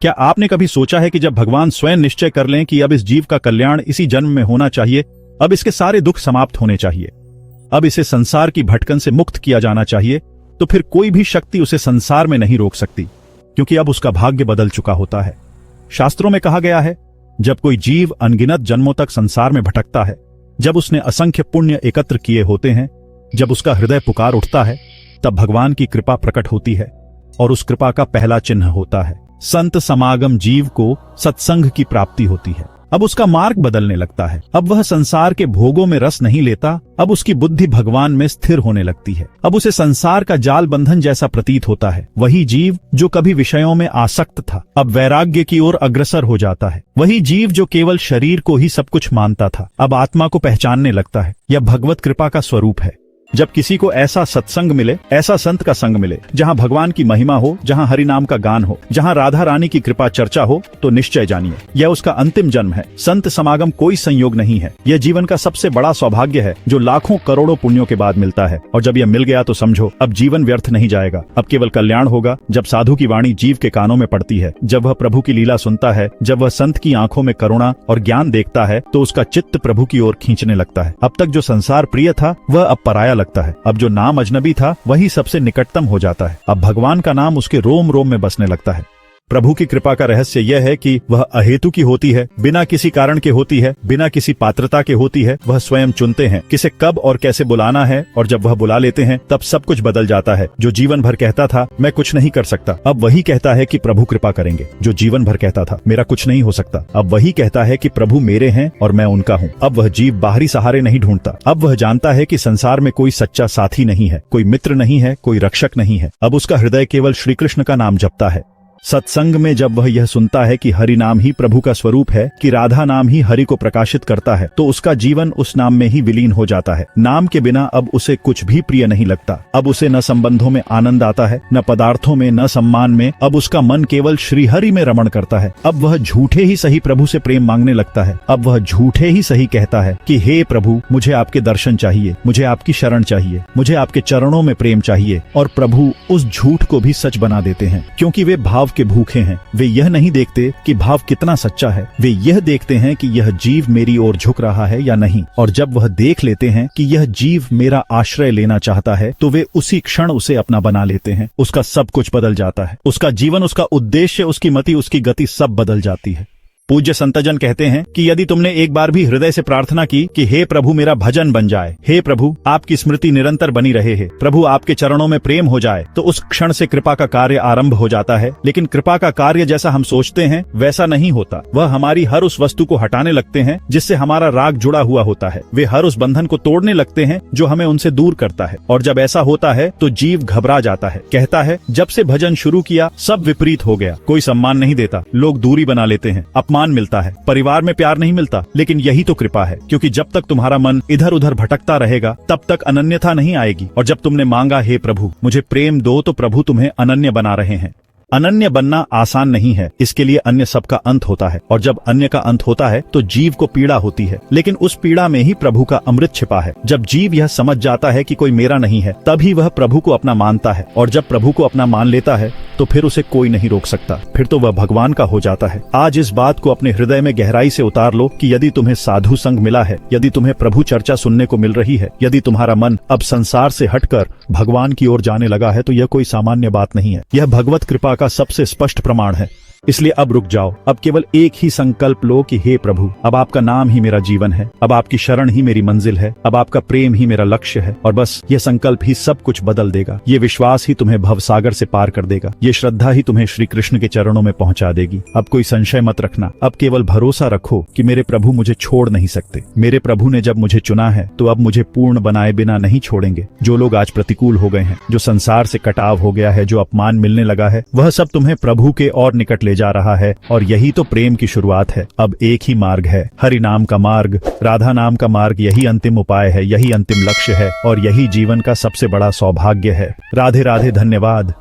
क्या आपने कभी सोचा है कि जब भगवान स्वयं निश्चय कर लें कि अब इस जीव का कल्याण इसी जन्म में होना चाहिए, अब इसके सारे दुख समाप्त होने चाहिए, अब इसे संसार की भटकन से मुक्त किया जाना चाहिए, तो फिर कोई भी शक्ति उसे संसार में नहीं रोक सकती, क्योंकि अब उसका भाग्य बदल चुका होता है। शास्त्रों में कहा गया है, जब कोई जीव अनगिनत जन्मों तक संसार में भटकता है, जब उसने असंख्य पुण्य एकत्र किए होते हैं, जब उसका हृदय पुकार उठता है, तब भगवान की कृपा प्रकट होती है और उस कृपा का पहला चिन्ह होता है संत समागम। जीव को सत्संग की प्राप्ति होती है। अब उसका मार्ग बदलने लगता है। अब वह संसार के भोगों में रस नहीं लेता, अब उसकी बुद्धि भगवान में स्थिर होने लगती है। अब उसे संसार का जाल बंधन जैसा प्रतीत होता है। वही जीव जो कभी विषयों में आसक्त था, अब वैराग्य की ओर अग्रसर हो जाता है। वही जीव जो केवल शरीर को ही सब कुछ मानता था, अब आत्मा को पहचानने लगता है। यह भगवत कृपा का स्वरूप है। जब किसी को ऐसा सत्संग मिले, ऐसा संत का संग मिले, जहाँ भगवान की महिमा हो, जहाँ हरि नाम का गान हो, जहाँ राधा रानी की कृपा चर्चा हो, तो निश्चय जानिए यह उसका अंतिम जन्म है। संत समागम कोई संयोग नहीं है, यह जीवन का सबसे बड़ा सौभाग्य है जो लाखों करोड़ों पुण्यों के बाद मिलता है। और जब यह मिल गया तो समझो अब जीवन व्यर्थ नहीं जाएगा, अब केवल कल्याण होगा। जब साधु की वाणी जीव के कानों में पड़ती है, जब वह प्रभु की लीला सुनता है, जब वह संत की आंखों में करुणा और ज्ञान देखता है, तो उसका चित्त प्रभु की ओर खींचने लगता है। अब तक जो संसार प्रिय था वह अब पराया लगता है। अब जो नाम अजनबी था वही सबसे निकटतम हो जाता है। अब भगवान का नाम उसके रोम रोम में बसने लगता है। प्रभु की कृपा का रहस्य यह है कि वह अहेतु की होती है, बिना किसी कारण के होती है, बिना किसी पात्रता के होती है। वह स्वयं चुनते हैं किसे कब और कैसे बुलाना है, और जब वह बुला लेते हैं तब सब कुछ बदल जाता है। जो जीवन भर कहता था मैं कुछ नहीं कर सकता, अब वही कहता है कि प्रभु कृपा करेंगे। जो जीवन भर कहता था मेरा कुछ नहीं हो सकता, अब वही कहता है कि प्रभु मेरे हैं और मैं उनका हूँ। अब वह जीव बाहरी सहारे नहीं ढूंढता, अब वह जानता है कि संसार में कोई सच्चा साथी नहीं है, कोई मित्र नहीं है, कोई रक्षक नहीं है। अब उसका हृदय केवल श्री कृष्ण का नाम जपता है। सत्संग में जब वह यह सुनता है कि हरि नाम ही प्रभु का स्वरूप है, कि राधा नाम ही हरि को प्रकाशित करता है, तो उसका जीवन उस नाम में ही विलीन हो जाता है। नाम के बिना अब उसे कुछ भी प्रिय नहीं लगता। अब उसे न संबंधों में आनंद आता है, न पदार्थों में, न सम्मान में। अब उसका मन केवल श्रीहरि में रमण करता है। अब वह झूठे ही सही प्रभु से प्रेम मांगने लगता है। अब वह झूठे ही सही कहता है कि हे प्रभु, मुझे आपके दर्शन चाहिए, मुझे आपकी शरण चाहिए, मुझे आपके चरणों में प्रेम चाहिए। और प्रभु उस झूठ को भी सच बना देते हैं, क्योंकि वे भाव के भूखे हैं। वे यह नहीं देखते कि भाव कितना सच्चा है, वे यह देखते हैं कि यह जीव मेरी ओर झुक रहा है या नहीं। और जब वह देख लेते हैं कि यह जीव मेरा आश्रय लेना चाहता है, तो वे उसी क्षण उसे अपना बना लेते हैं। उसका सब कुछ बदल जाता है, उसका जीवन, उसका उद्देश्य, उसकी मति, उसकी गति सब बदल जाती है। पूज्य संतजन कहते हैं कि यदि तुमने एक बार भी हृदय से प्रार्थना की कि हे प्रभु मेरा भजन बन जाए, हे प्रभु आपकी स्मृति निरंतर बनी रहे है, प्रभु आपके चरणों में प्रेम हो जाए, तो उस क्षण से कृपा का कार्य आरंभ हो जाता है। लेकिन कृपा का कार्य जैसा हम सोचते हैं वैसा नहीं होता। वह हमारी हर उस वस्तु को हटाने लगते हैं जिससे हमारा राग जुड़ा हुआ होता है। वे हर उस बंधन को तोड़ने लगते हैं जो हमें उनसे दूर करता है। और जब ऐसा होता है तो जीव घबरा जाता है, कहता है जब से भजन शुरू किया सब विपरीत हो गया। कोई सम्मान नहीं देता, लोग दूरी बना लेते हैं, अपमान मिलता है, परिवार में प्यार नहीं मिलता। लेकिन यही तो कृपा है, क्योंकि जब तक तुम्हारा मन इधर उधर भटकता रहेगा तब तक अनन्यता नहीं आएगी। और जब तुमने मांगा हे प्रभु मुझे प्रेम दो, तो प्रभु तुम्हें अनन्य बना रहे हैं। अनन्य बनना आसान नहीं है, इसके लिए अन्य सबका अंत होता है। और जब अन्य का अंत होता है तो जीव को पीड़ा होती है, लेकिन उस पीड़ा में ही प्रभु का अमृत छिपा है। जब जीव यह समझ जाता है कि कोई मेरा नहीं है, तभी वह प्रभु को अपना मानता है। और जब प्रभु को अपना मान लेता है तो फिर उसे कोई नहीं रोक सकता, फिर तो वह भगवान का हो जाता है। आज इस बात को अपने हृदय में गहराई से उतार लो कि यदि तुम्हें साधु संग मिला है, यदि तुम्हें प्रभु चर्चा सुनने को मिल रही है, यदि तुम्हारा मन अब संसार से हटकर भगवान की ओर जाने लगा है, तो यह कोई सामान्य बात नहीं है। यह भगवत कृपा का सबसे स्पष्ट प्रमाण है। इसलिए अब रुक जाओ, अब केवल एक ही संकल्प लो कि हे प्रभु अब आपका नाम ही मेरा जीवन है, अब आपकी शरण ही मेरी मंजिल है, अब आपका प्रेम ही मेरा लक्ष्य है। और बस ये संकल्प ही सब कुछ बदल देगा। ये विश्वास ही तुम्हें भवसागर से पार कर देगा। ये श्रद्धा ही तुम्हें श्री कृष्ण के चरणों में पहुंचा देगी। अब कोई संशय मत रखना, अब केवल भरोसा रखो कि मेरे प्रभु मुझे छोड़ नहीं सकते। मेरे प्रभु ने जब मुझे चुना है तो अब मुझे पूर्ण बनाए बिना नहीं छोड़ेंगे। जो लोग आज प्रतिकूल हो गए हैं, जो संसार से कटाव हो गया है, जो अपमान मिलने लगा है, वह सब तुम्हें प्रभु के और निकट ले जा रहा है। और यही तो प्रेम की शुरुआत है। अब एक ही मार्ग है, हरि नाम का मार्ग, राधा नाम का मार्ग। यही अंतिम उपाय है, यही अंतिम लक्ष्य है, और यही जीवन का सबसे बड़ा सौभाग्य है। राधे राधे, धन्यवाद।